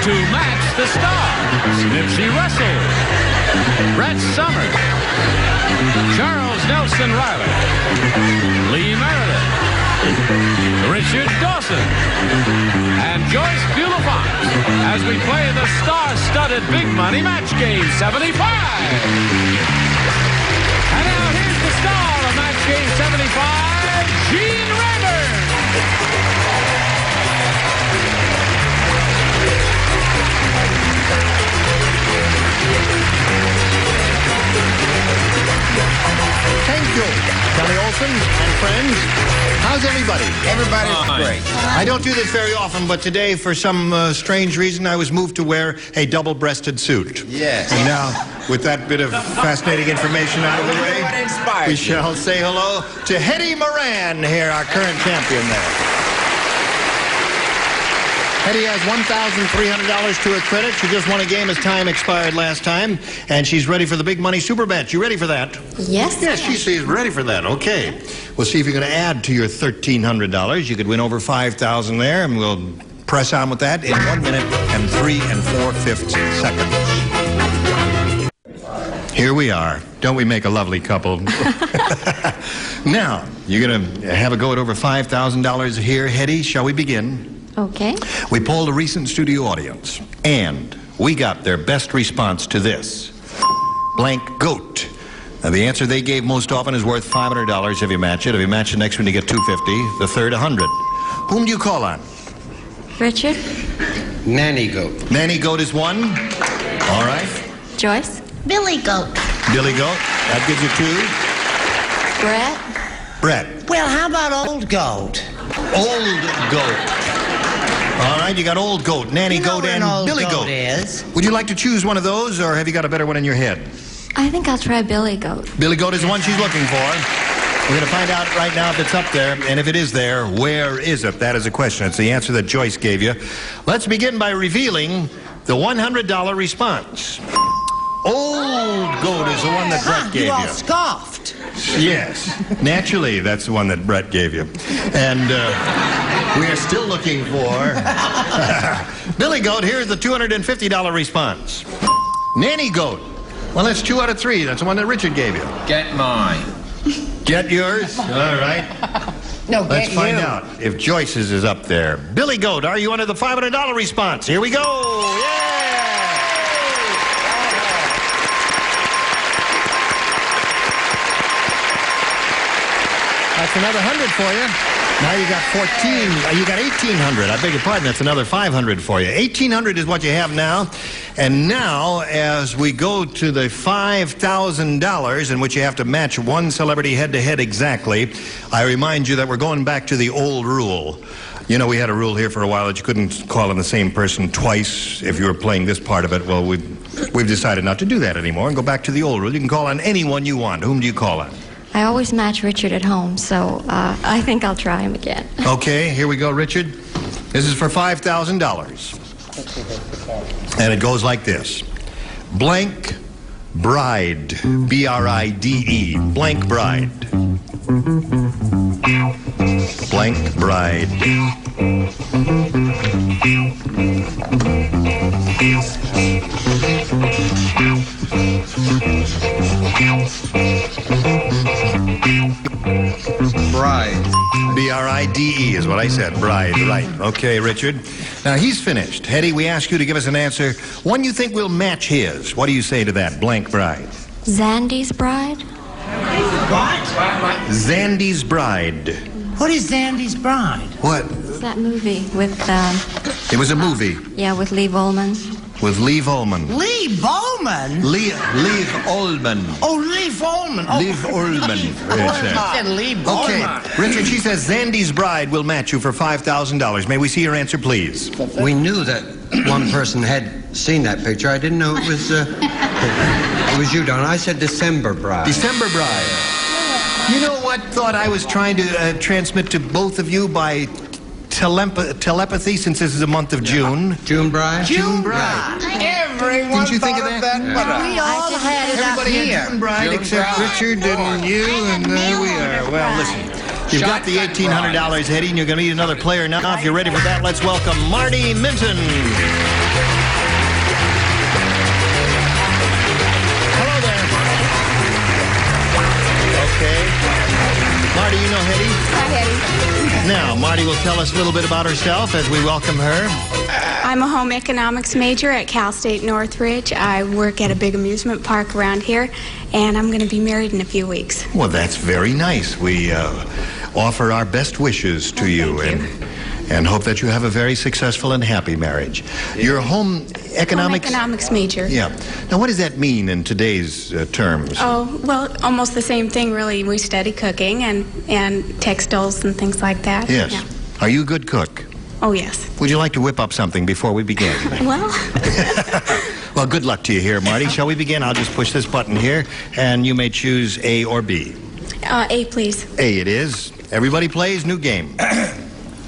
to match the stars. Nipsey Russell, Brett Summers, Charles Nelson Reilly, Lee Meredith, Richard Dawson, and Joyce Bulifant as we play the star-studded Big Money Match Game 75. And now here's the star of Match Game 75, Gene Rayburn. Thank you, Kelly Olsen and friends. How's everybody? Everybody's great. I don't do this very often, but today, for some strange reason, I was moved to wear a double-breasted suit. Yes. And now, with that bit of fascinating information out of the way, we shall say hello to Hetty Moran here, our current champion there. Hetty has $1,300 to her credit. She just won a game as time expired last time, and she's ready for the big money super bet. You ready for that? Yes. Yes, she's ready for that. Okay. We'll see if you're going to add to your $1,300. You could win over $5,000 there, and we'll press on with that in 1 minute and 3 4/5 seconds. Here we are. Don't we make a lovely couple? Now, you're going to have a go at over $5,000 here. Hetty, shall we begin? Okay. We polled a recent studio audience, and we got their best response to this. Blank goat. Now, the answer they gave most often is worth $500 if you match it. If you match the next one, you get $250. The third, $100. Whom do you call on? Richard. Nanny goat. Nanny goat is one. All right. Joyce. Billy Goat. Billy goat. That gives you two. Brett. Brett. Well, how about Old Goat? Old goat. All right, you got old goat, nanny goat, and Billy goat. Is. Would you like to choose one of those, or have you got a better one in your head? I think I'll try Billy Goat. Billy goat is the one she's looking for. We're going to find out right now if it's up there, and if it is there, where is it? That is a question. It's the answer that Joyce gave you. Let's begin by revealing the $100 response. Old goat is the one that Brett gave You all you. scoffed. Yes, naturally, that's the one that Brett gave you. And we are still looking for Billy Goat. Here's the $250 response. Nanny Goat. Well, that's 2 out of 3. That's the one that Richard gave you. Get mine. Get yours? All right. No, Let's get find you. out if Joyce's is up there. Billy Goat, are you under the $500 response? Here we go. Yeah! That's another 100 for you. Now you got 1,800. I beg your pardon, that's another 500 for you. 1,800 is what you have now. And now, as we go to the $5,000 in which you have to match one celebrity head-to-head exactly, I remind you that we're going back to the old rule. You know, we had a rule here for a while that you couldn't call on the same person twice if you were playing this part of it. Well, we've decided not to do that anymore and go back to the old rule. You can call on anyone you want. Whom do you call on? I always match Richard at home, so I think I'll try him again. Okay, here we go, Richard. This is for $5,000. And it goes like this. Blank bride. B-R-I-D-E. Blank bride. Blank bride. Bride. B-R-I-D-E is what I said. Bride, right. Okay, Richard. Now, he's finished. Hetty, we ask you to give us an answer. One you think will match his. What do you say to that? Blank bride. Zandy's Bride? What? Zandy's Bride. What is Zandy's Bride? What? It's that movie with, It was a movie with Lee Volman. with Lee Volman. Lee Bowman? Lee Oldman. Oh, Lee Bowman. Oh, Lee Oldman. Yes, I sir. said Lee Bowman. Okay, Richard, she says Zandy's Bride will match you for $5,000. May we see your answer, please? We knew that one person had seen that picture. I didn't know it was you, Don. I said December Bride. December Bride. You know what thought I was trying to transmit to both of you by telepathy, since this is the month of June? June Bride? June Bride. Everyone Didn't you think of thought that? but We all had it up Everybody here. had June Bride June except Bride. Richard and you, and there we are. Well, listen. You've got the $1,800, Hetty, and you're going to need another player now. If you're ready for that, let's welcome Marty Minton. Hello there. Okay. Marty, you know Hetty? Hi, Hetty. Now, Marty will tell us a little bit about herself as we welcome her. I'm a home economics major at Cal State Northridge. I work at a big amusement park around here, and I'm going to be married in a few weeks. Well, that's very nice. We offer our best wishes to you, and hope that you have a very successful and happy marriage. You're a home economics? Home economics major. Yeah. Now, what does that mean in today's terms? Oh, well, almost the same thing, really. We study cooking and textiles and things like that. Yes. Yeah. Are you a good cook? Oh, yes. Would you like to whip up something before we begin? Well, Well, good luck to you here, Marty. Shall we begin? I'll just push this button here, and you may choose A or B. A, please. A it is. Everybody plays, new game.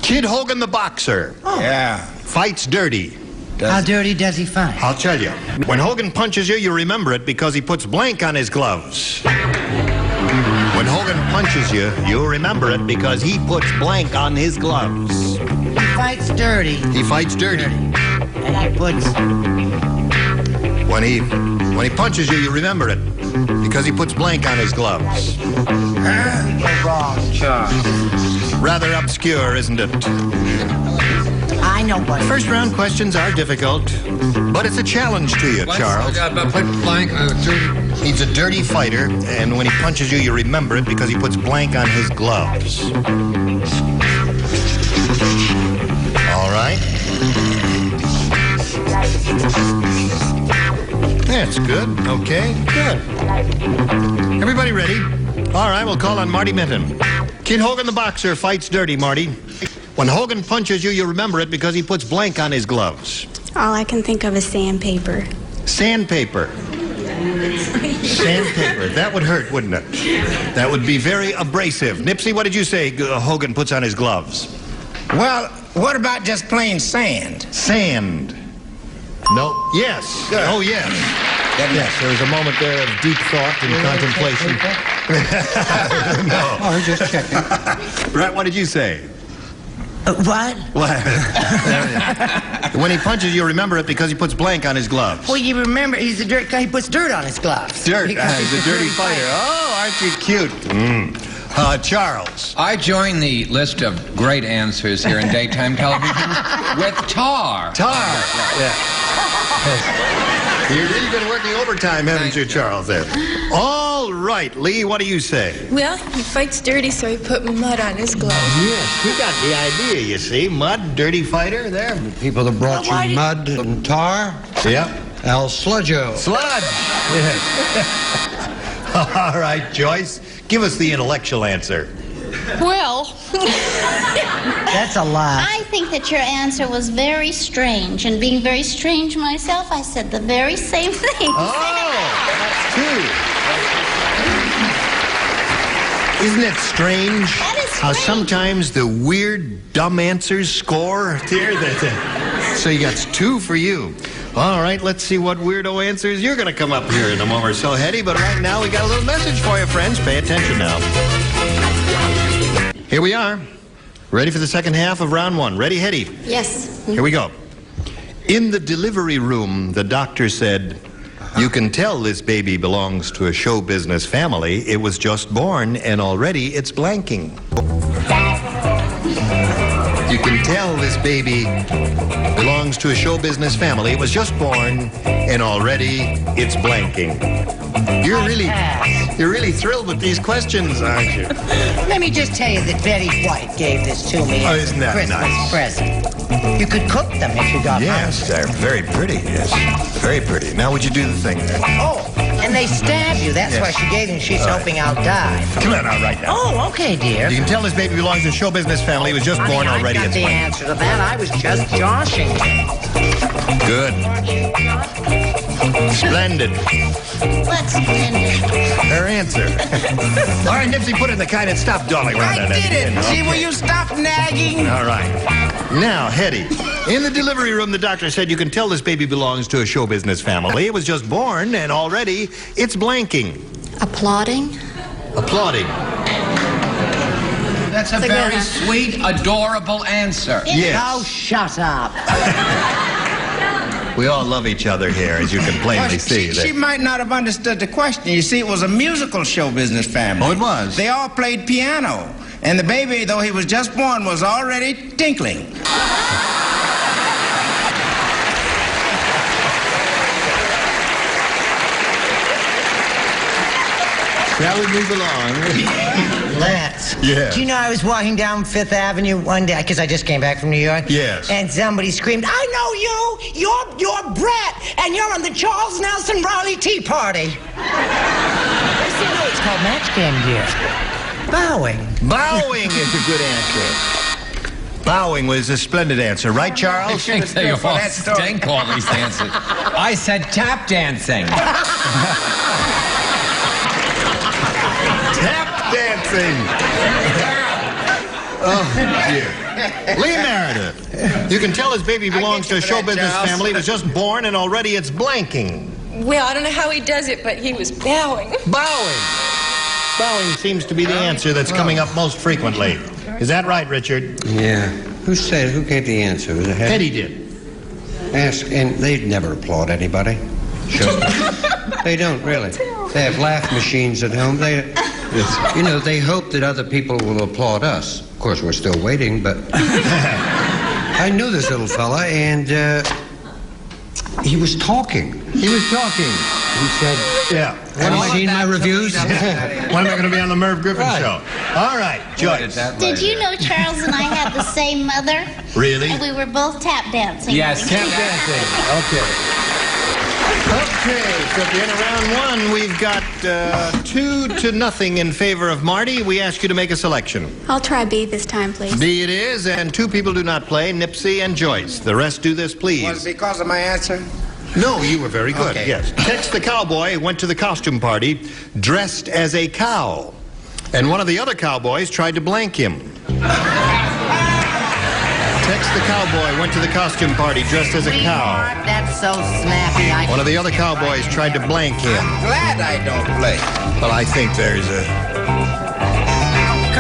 Kid Hogan the boxer Yeah. fights dirty. How dirty does he fight? I'll tell you. When Hogan punches you, you remember it because he puts blank on his gloves. When Hogan punches you, you'll remember it because he puts blank on his gloves. He fights dirty. He fights dirty. And he puts... When he punches you, you remember it because he puts blank on his gloves. You're wrong, Charles. Rather obscure, isn't it? I know what... First round questions are difficult, but it's a challenge to you, Charles. He's a dirty fighter, and when he punches you, you remember it because he puts blank on his gloves. All right. That's good. Okay, good. Everybody ready? All right, we'll call on Marty Minton. Kid Hogan the boxer fights dirty, Marty. When Hogan punches you, you remember it because he puts blank on his gloves. All I can think of is sandpaper. Sandpaper. Sandpaper. That would hurt, wouldn't it? That would be very abrasive. Nipsey, what did you say Hogan puts on his gloves? Well, what about just plain sand? Sand. No. Yes. Good. Oh, yes. Yes, there was a moment there of deep thought and contemplation. No. Oh, just checking. Brett, what did you say? What? What? When he punches you, remember it because he puts blank on his gloves. Well, you remember, he puts dirt on his gloves. Dirt. Because He's a dirty fighter. Oh, aren't you cute? Charles. I join the list of great answers here in daytime television with tar. Tar. Yeah. You've really been working overtime, haven't you, Charles? There. All right, Lee, what do you say? Well, he fights dirty, so he put mud on his gloves. Yes, you got the idea, you see. Mud, dirty fighter, there. People that brought you mud and tar. Yep. El Sludgo. Sludge. Yes. All right, Joyce, give us the intellectual answer. Well, That's a lie. I think that your answer was very strange. And being very strange myself, I said the very same thing. Oh, that's two. Isn't it strange That is how strange. sometimes the weird, dumb answers score? So you got two for you. All right, let's see what weirdo answers you're going to come up here in a moment or so, Hetty. But right now, we got a little message for you, friends. Pay attention now. Here we are. Ready for the second half of round one. Ready, Hetty? Yes. Here we go. In the delivery room, the doctor said, "You can tell this baby belongs to a show business family. It was just born, and already it's blanking." You can tell this baby belongs to a show business family. It was just born, and already it's blanking. You're really thrilled with these questions, aren't you? Let me just tell you that Betty White gave this to me Oh, as isn't a that Christmas nice? present. You could cook them if you got Yes, they're very pretty. Yes, very pretty. Now, would you do the thing there? Oh, and they stab you. That's Yes. why she gave them. She's hoping I'll die. Come on now, right now. Oh, okay, dear. You can tell this baby belongs to a show business family. It was just born, Honey, already I got it's the blanking. answer to that. I was just joshing you. Good. Splendid. What's splendid? Her answer. All right, Nipsey, put it in the kind and stop dawdling around I that did end. it. See, Okay. will you stop nagging? All right. Now, Hetty, in the delivery room, the doctor said you can tell this baby belongs to a show business family. It was just born, and already it's blanking. Applauding. Applauding. That's a very sweet, adorable answer. Yes. Oh, shut up. We all love each other here, as you can plainly see. She might not have understood the question. You see, it was a musical show business family. Oh, it was? They all played piano. And the baby, though he was just born, was already tinkling. Shall we move along? Let's. Yeah. Do you know I was walking down Fifth Avenue one day, because I just came back from New York? Yes. And somebody screamed, I know you! You're Brett! And you're on the Charles Nelson Reilly Tea Party! It's called match game gear. Bowing. Bowing is a good answer. Bowing was a splendid answer, right, Charles? You all stink all these answers. I said tap dancing. Tap dancing. Oh, dear. Lee Meredith. You can tell his baby belongs to a show business family. He was just born and already it's blanking. Well, I don't know how he does it, but he was bowing. Bowing. Bowing seems to be the answer that's coming up most frequently. Is that right, Richard? Yeah. Who gave the answer? Was it Hetty did. Ask, and they never applaud anybody. Sure. They don't, really. They have laugh machines at home. They hope that other people will applaud us. Of course, we're still waiting, but... I knew this little fella, and, he was talking. He said... Yeah. Have you seen my reviews? When am I going to be on the Merv Griffin show? All right, Joyce. Did you know Charles and I have the same mother? Really? And we were both tap dancing. Yes, Tap dancing. Okay, so at the end of round one, we've got 2-0 in favor of Marty. We ask you to make a selection. I'll try B this time, please. B it is, and 2 people do not play, Nipsey and Joyce. The rest do this, please. Was it because of my answer? No, you were very good, Okay. yes. Tex the cowboy went to the costume party dressed as a cow, and one of the other cowboys tried to blank him. Tex the cowboy went to the costume party dressed as a cow. That's so snappy. One of the other cowboys tried to blank him. Glad I don't play. Well, I think there's a...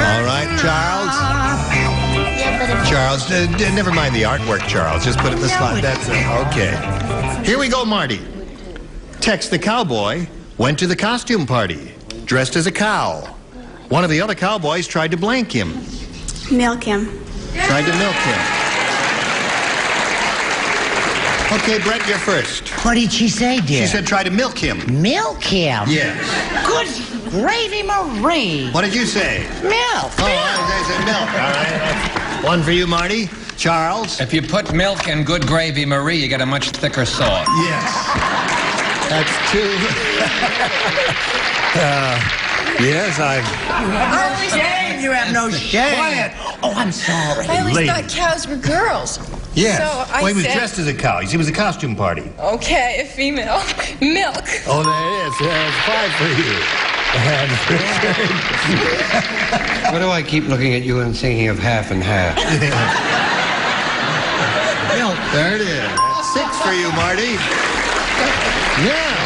All right, Charles. Yeah, but if Charles, never mind the artwork, Charles. Just put it in the slot. That's it. Okay. Here we go, Marty. Tex the cowboy went to the costume party dressed as a cow. One of the other cowboys tried to blank him. Milk him. Tried to milk him. Okay, Brett, you're first. What did she say, dear? She said try to milk him. Milk him? Yes. Good gravy, Marie. What did you say? Milk. Oh, I said milk. All right. One for you, Marty. Charles? If you put milk in good gravy, Marie, you get a much thicker sauce. Yes. That's 2. Yes, Oh, shame. You have no shame. Quiet. Oh, I'm sorry. I always Lady. thought cows were girls. Yes. So I well, he was said, dressed as a cow. You see, it was a costume party. okay, a female. Milk. Oh, there it is. There's 5 for you. And Why do I keep looking at you and thinking of half and half? milk. There it is. That's 6 for you, Marty. Now,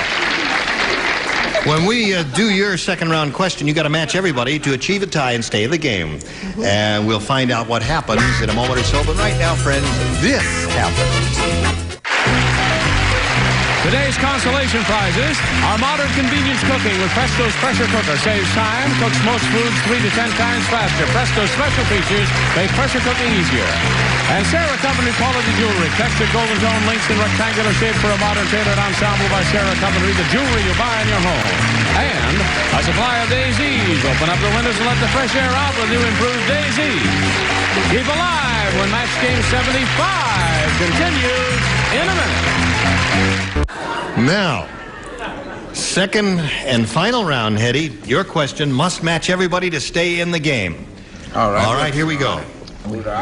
when we do your second round question, you got to match everybody to achieve a tie and stay in the game. And we'll find out what happens in a moment or so. But right now, friends, this happens. Today's consolation prizes are modern convenience cooking with Presto's pressure cooker. Saves time, cooks most foods 3 to 10 times faster. Presto's special features make pressure cooking easier. And Sarah Company quality jewelry. Textured golden tone links in rectangular shape for a modern tailored ensemble by Sarah Company. The jewelry you buy in your home. And a supply of Daisies. Open up the windows and let the fresh air out with new improved Daisies. Keep alive when Match Game 75 continues in a minute. Now, second and final round, Hetty. Your question must match everybody to stay in the game. All right. All right, here we go.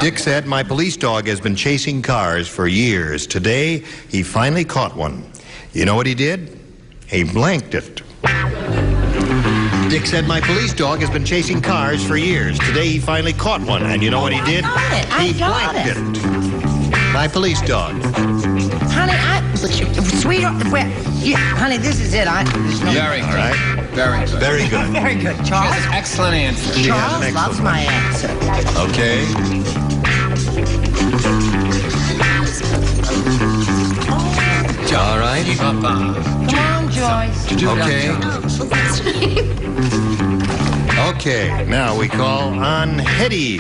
Dick said, my police dog has been chasing cars for years. Today, he finally caught one. You know what he did? He blanked it. Dick said, my police dog has been chasing cars for years. Today, he finally caught one. And you know what he did? I He blanked it. My police dog. Honey, Sweetheart, well, yeah, honey, this is it. There's no Very good. All right. Very good. Very good. Very good. Charles? Excellent answer. She has an Charles excellent loves my answer. Okay. All right. Come on, Joyce. Okay. Okay, now we call on Hetty.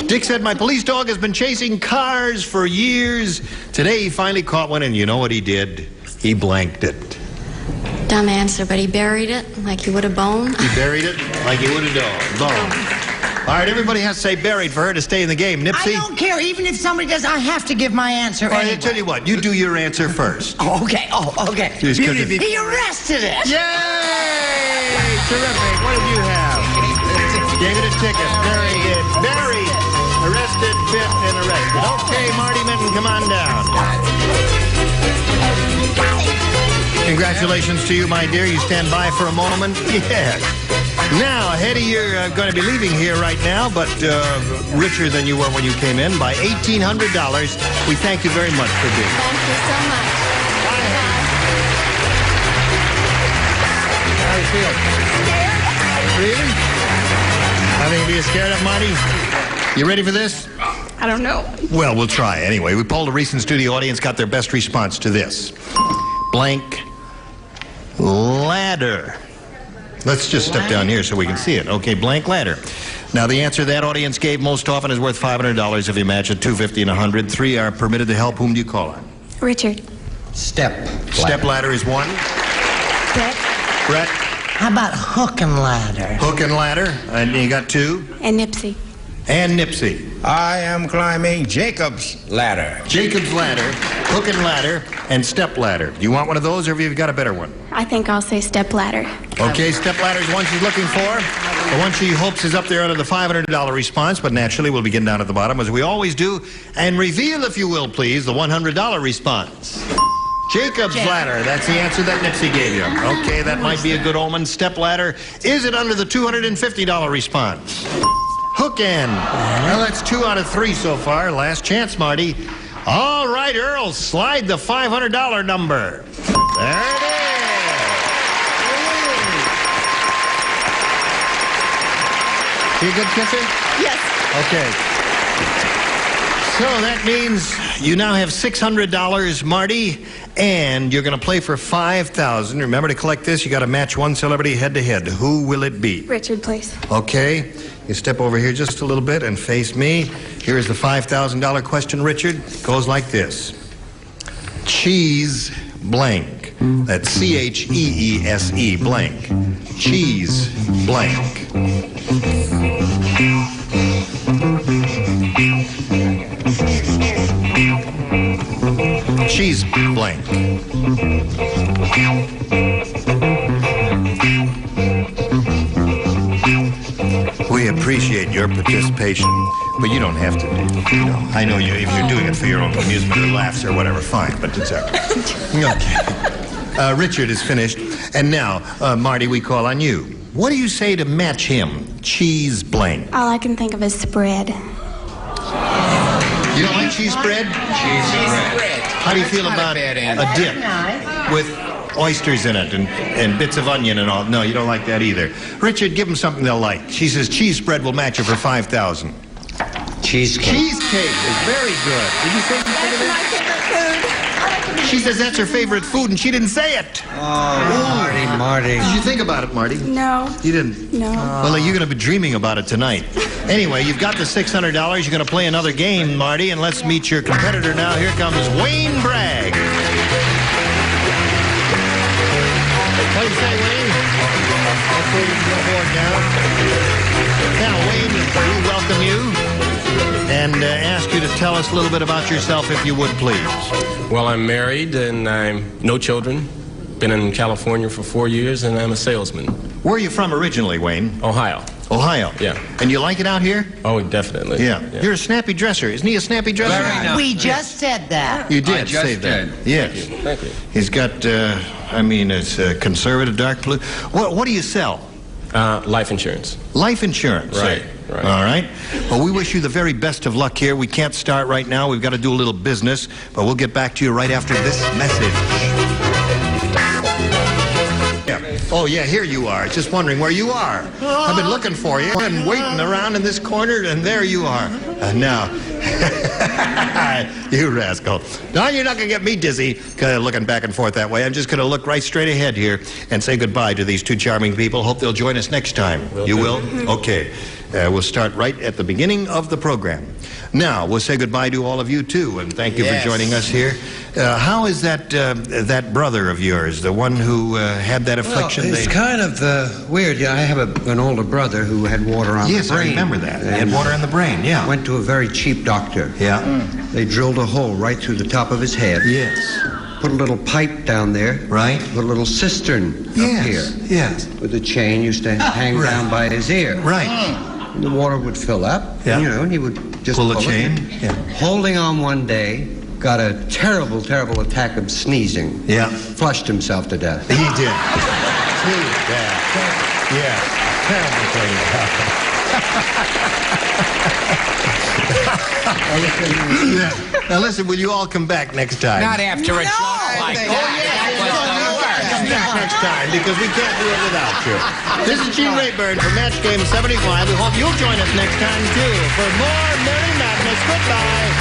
Dick said, my police dog has been chasing cars for years. Today he finally caught one, and you know what he did? He blanked it. Dumb answer, but he buried it like he would a bone. He buried it like he would a bone. All right, everybody has to say buried for her to stay in the game. Nipsey? I don't care. Even if somebody does, I have to give my answer All right, anyway. I'll tell you what. You do your answer first. Oh, okay. Just 'cause it- He arrested it. Yay! Terrific. What did you have? Gave it a ticket. Very good. Buried. Arrested, bit, and arrested. Okay, Marty Minton, come on down. Congratulations to you, my dear. You stand by for a moment. Yes. Now, Hetty, you're going to be leaving here right now, but richer than you were when you came in by $1,800. We thank you very much for being here. Thank you so much. How do you feel? Really? Nothing to be scared of, Marty? You ready for this? I don't know. Well, we'll try. Anyway, we polled a recent studio audience, got their best response to this. Blank ladder. Let's just step down here so we can see it. Okay, blank ladder. Now, the answer that audience gave most often is worth $500 if you match it, $250 and $100. 3 are permitted to help. Whom do you call on? Richard. Step. Step ladder is 1. Brett. How about hook and ladder? Hook and ladder. And you got 2. And Nipsey. And Nipsey. I am climbing Jacob's ladder. Jacob's ladder, hook and ladder, and step ladder. Do you want one of those, or have you got a better one? I think I'll say step ladder. Okay, step ladder is one she's looking for. The one she hopes is up there under the $500 response, but naturally we'll begin down at the bottom, as we always do, and reveal, if you will, please, the $100 response. Jacob's ladder. That's the answer that Nipsey gave you. Okay, that might be a good omen. Step ladder. Is it under the $250 response? Hook end. Well, that's 2 out of 3 so far. Last chance, Marty. All right, Earl, slide the $500 number. There it is. You a good kisser? Yes. Okay. So that means you now have $600, Marty, and you're going to play for $5,000. Remember, to collect this, you got to match one celebrity head-to-head. Who will it be? Richard, please. Okay. You step over here just a little bit and face me. Here is the $5,000 question, Richard. It goes like this. Cheese blank. That's C-H-E-E-S-E blank. Cheese blank. Cheese blank. We appreciate your participation, but you don't have to. I know you. If you're doing it for your own amusement or laughs or whatever, fine. But it's okay. Richard is finished, and now, Marty, we call on you. What do you say to match him? Cheese blank. All I can think of is spread. You don't like cheese spread? Cheese spread. How do you feel about a dip with oysters in it and bits of onion and all? No, you don't like that either. Richard, give them something they'll like. She says cheese spread will match you for $5,000. Cheesecake. Cheesecake is very good. Did you say something of that? She says that's her favorite food, and she didn't say it. Oh, Marty. Did you think about it, Marty? No. You didn't? No. Well, you're going to be dreaming about it tonight. Anyway, you've got the $600. You're going to play another game, Marty, and let's meet your competitor now. Here comes Wayne Bragg. What do you say, Wayne? Let's put the board down. Now, Wayne, we welcome you and ask you to tell us a little bit about yourself, if you would, please. Well, I'm married and I'm no children. Been in California for 4 years and I'm a salesman. Where are you from originally, Wayne? Ohio. Ohio? Yeah. And you like it out here? Oh, definitely. Yeah. You're a snappy dresser. Isn't he a snappy dresser? Very nice. We just said that. You did I just say that. did. Yes. Thank you. He's got, it's conservative, dark blue. What do you sell? Life insurance. Life insurance. Right, eh? right. All right. Well, we wish you the very best of luck here. We can't start right now. We've got to do a little business, but we'll get back to you right after this message. Yeah. Oh, yeah, here you are. Just wondering where you are. I've been looking for you and waiting around in this corner, and there you are. Now, you rascal. No, you're not going to get me dizzy looking back and forth that way. I'm just going to look right straight ahead here and say goodbye to these two charming people. Hope they'll join us next time. You will? Okay. We'll start right at the beginning of the program. Now, we'll say goodbye to all of you, too, and thank you for joining us here. How is that brother of yours, the one who had that affliction? Well, it's kind of weird. Yeah, I have an older brother who had water on the brain. Yes, I remember that. He had water on the brain, yeah. Went to a very cheap doctor. Yeah. They drilled a hole right through the top of his head. Yes. Put a little pipe down there. Right. Put a little cistern up here. Yes. With a chain used to hang down by his ear. Right. And the water would fill up, and he would just pull the chain. Yeah. Holding on one day, got a terrible, terrible attack of sneezing. Yeah. Flushed himself to death. He did. Too bad. Yeah. Terrible thing. Now listen, will you all come back next time? Not after a joke like that. Come back next time because we can't do it without you. This is Gene Rayburn from Match Game 75. We hope you'll join us next time too for more Merry Madness. Goodbye.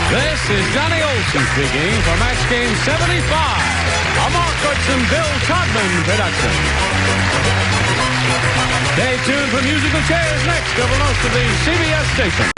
This is Johnny Olson speaking for Match Game 75, a Mark Goodson, Bill Todman production. Stay tuned for musical chairs next over most of the CBS stations.